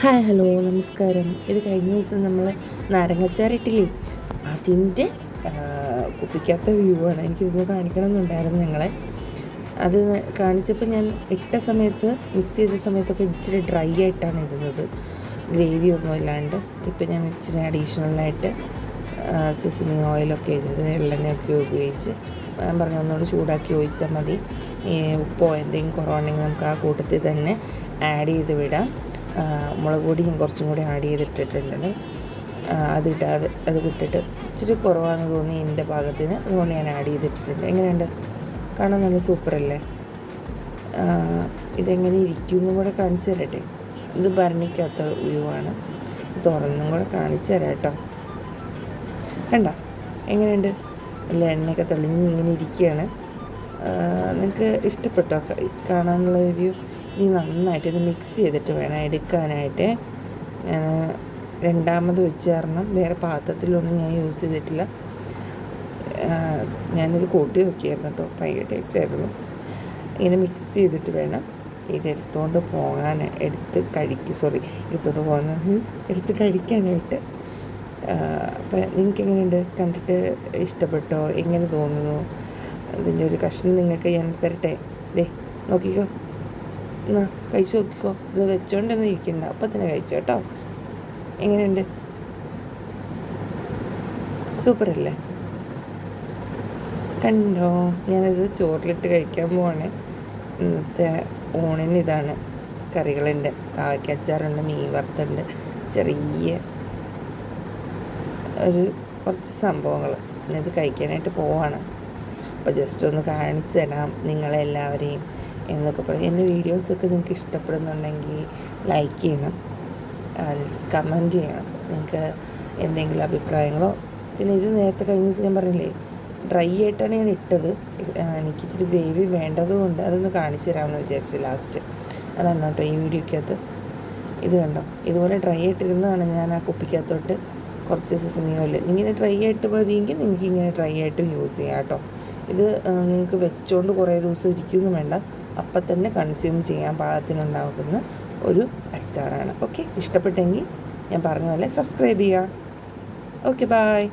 Hi hello നമസ്കാരം. ഇത് കഴിഞ്ഞ ദിവസം നമ്മൾ നാരങ്ങച്ചാറിട്ടില്ലേ, അതിൻ്റെ കുപ്പിക്കാത്ത വ്യൂ ആണ്. എനിക്കിതൊന്ന് കാണിക്കണമെന്നുണ്ടായിരുന്നു ഞങ്ങളെ. അത് കാണിച്ചപ്പോൾ ഞാൻ ഇട്ട സമയത്ത്, മിക്സ് ചെയ്ത സമയത്തൊക്കെ ഇച്ചിരി ഡ്രൈ ആയിട്ടാണ് ഇരുന്നത്, ഗ്രേവി ഒന്നും ഇല്ലാണ്ട്. ഇപ്പം ഞാൻ ഇച്ചിരി അഡീഷണലായിട്ട് സെസമി ഓയിലൊക്കെ ചെയ്ത് എള്ളെണ്ണയൊക്കെ ഉപയോഗിച്ച് ഞാൻ പറഞ്ഞ ഒന്നുകൂടി ചൂടാക്കി ഒഴിച്ചാൽ മതി. ഉപ്പോ എന്തെങ്കിലും കുറവുണ്ടെങ്കിൽ നമുക്ക് ആ കൂട്ടത്തിൽ തന്നെ ആഡ് ചെയ്ത് വിടാം. മുളക് പൊടി ഞാൻ കുറച്ചും കൂടി ആഡ് ചെയ്തിട്ടിട്ടുണ്ട്. അത് വിട്ടിട്ട് ഇച്ചിരി കുറവാണെന്ന് തോന്നി എൻ്റെ പാകത്തിന്, അതുകൊണ്ട് ഞാൻ ആഡ് ചെയ്തിട്ടിട്ടുണ്ട്. എങ്ങനെയുണ്ട്? കാണാൻ നല്ല സൂപ്പറല്ലേ? ഇതെങ്ങനെ ഇരിക്കുമെന്നും കൂടെ കാണിച്ചു തരട്ടെ. ഇത് ഭരണിക്കകത്ത വ്യൂ ആണ്. തുറന്നും കൂടെ കാണിച്ചു തരാം കേട്ടോ. കണ്ട എങ്ങനെയുണ്ട്? നല്ല എണ്ണയൊക്കെ തെളിഞ്ഞ് ഇങ്ങനെ ഇരിക്കുകയാണ്. നിങ്ങൾക്ക് ഇഷ്ടപ്പെട്ടോ കാണാനുള്ള വ്യൂ? ഇനി നന്നായിട്ട് ഇത് മിക്സ് ചെയ്തിട്ട് വേണം എടുക്കാനായിട്ട്. ഞാൻ രണ്ടാമത് വെച്ച് കാരണം വേറെ പാത്രത്തിലൊന്നും ഞാൻ യൂസ് ചെയ്തിട്ടില്ല. ഞാനിത് കൂട്ടി നോക്കിയായിരുന്നു കേട്ടോ, ഭയങ്കര ടേസ്റ്റ് ആയിരുന്നു. ഇങ്ങനെ മിക്സ് ചെയ്തിട്ട് വേണം ഇതെടുത്തുകൊണ്ട് പോകാൻ, എടുത്തുകൊണ്ട് പോകുന്ന മീൻസ് എടുത്ത് കഴിക്കാനായിട്ട്. അപ്പം നിങ്ങൾക്ക് എങ്ങനെയുണ്ട്? കണ്ടിട്ട് ഇഷ്ടപ്പെട്ടോ? എങ്ങനെ തോന്നുന്നു? അതിൻ്റെ ഒരു കഷ്ണം നിങ്ങൾക്ക് ഞാൻ തരട്ടെ. നോക്കിക്കോ, എന്നാ കഴിച്ചു നോക്കിക്കോ. ഇത് വെച്ചോണ്ടൊന്നും ഇരിക്കണ്ട, അപ്പം തന്നെ കഴിച്ചോ കേട്ടോ. എങ്ങനെയുണ്ട്? സൂപ്പറല്ലേ? കണ്ടോ? ഞാനിത് ചോറിലിട്ട് കഴിക്കാൻ പോവാണ്. ഇന്നത്തെ ഊണിന് ഇതാണ് കറികളുണ്ട്. പാവയ്ക്കച്ചാറുണ്ട്, മീൻ വറുത്തുണ്ട്, ചെറിയ കുറച്ച് സംഭവങ്ങൾ. ഇത് കഴിക്കാനായിട്ട് പോവാണ്. അപ്പോൾ ജസ്റ്റ് ഒന്ന് കാണിച്ചു തരാം നിങ്ങളെല്ലാവരെയും എന്നൊക്കെ പറയും. എൻ്റെ വീഡിയോസൊക്കെ നിങ്ങൾക്ക് ഇഷ്ടപ്പെടുന്നുണ്ടെങ്കിൽ ലൈക്ക് ചെയ്യണം, കമൻറ്റ് ചെയ്യണം. നിങ്ങൾക്ക് എന്തെങ്കിലും അഭിപ്രായങ്ങളോ. പിന്നെ ഇത് നേരത്തെ കഴിഞ്ഞ ദിവസം ഞാൻ പറഞ്ഞില്ലേ, ഡ്രൈ ആയിട്ടാണ് ഞാൻ ഇട്ടത്. എനിക്ക് ഇച്ചിരി ഗ്രേവി വേണ്ടതുകൊണ്ട് അതൊന്ന് കാണിച്ചു തരാമെന്ന് വിചാരിച്ചു ലാസ്റ്റ്. അതാണ് കേട്ടോ ഈ വീഡിയോക്കകത്ത്. ഇത് കണ്ടോ, ഇതുപോലെ ഡ്രൈ ആയിട്ടിരുന്നതാണ് ഞാൻ ആ കുപ്പിക്കകത്തോട്ട് കുറച്ച് സെസമി ഓയിൽ. ഇങ്ങനെ ഡ്രൈ ആയിട്ട് മതിയെങ്കിൽ നിങ്ങൾക്ക് ഇങ്ങനെ ഡ്രൈ ആയിട്ട് യൂസ് ചെയ്യാം കേട്ടോ. ഇത് നിങ്ങൾക്ക് വെച്ചുകൊണ്ട് കുറേ ദിവസം ഇരിക്കുകയൊന്നും വേണ്ട, അപ്പം തന്നെ കൺസ്യൂം ചെയ്യാൻ പാകത്തിനുണ്ടാകുന്ന ഒരു അച്ചാറാണ്. ഓക്കെ, ഇഷ്ടപ്പെട്ടെങ്കിൽ ഞാൻ പറഞ്ഞ പോലെ സബ്സ്ക്രൈബ് ചെയ്യുക. Okay, by.